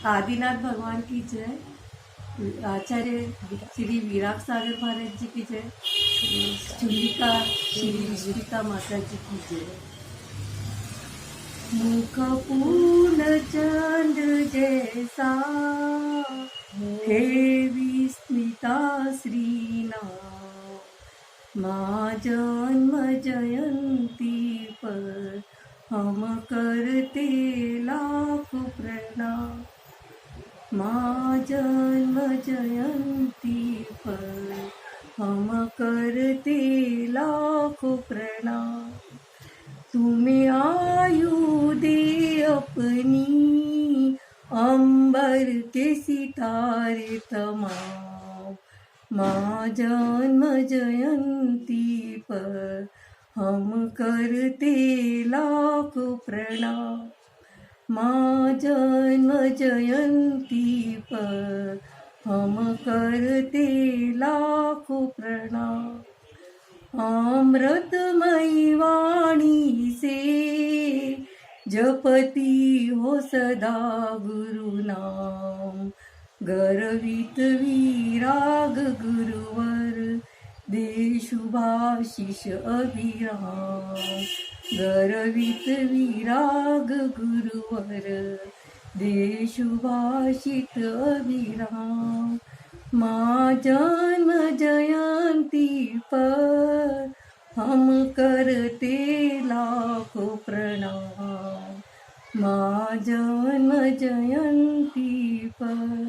आदिनाथ भगवान की जय। आचार्य श्री विराग सागर महाराज जी की जय। चुलिका श्री विष्णुका माता जी की जय। मुख पूर्ण चांद जैसा हे विस्मिता श्री नाम। माँ जन्म जयंती पर हम करते लाख प्रणाम। माँ जन्म जयंती पर हम करते लाख प्रणाम। तुम्हें आयु दे अपनी अंबर के सितारे तमाम। माँ जन्म जयंती पर हम करते लाख प्रणाम। माँ जन्म जयंती पर हम करते लाख प्रणाम। अमृतमयी वाणी से जपती हो सदा गुरु नाम। गर्वित विराग गुरुवर दे शुभाशिष अभिराम। गर्वित विराग गुरुवर दे शुभाशिष अभिराम। माँ जन्म जयंती पर हम करते लाखों प्रणाम। माँ जन्म जयंती पर।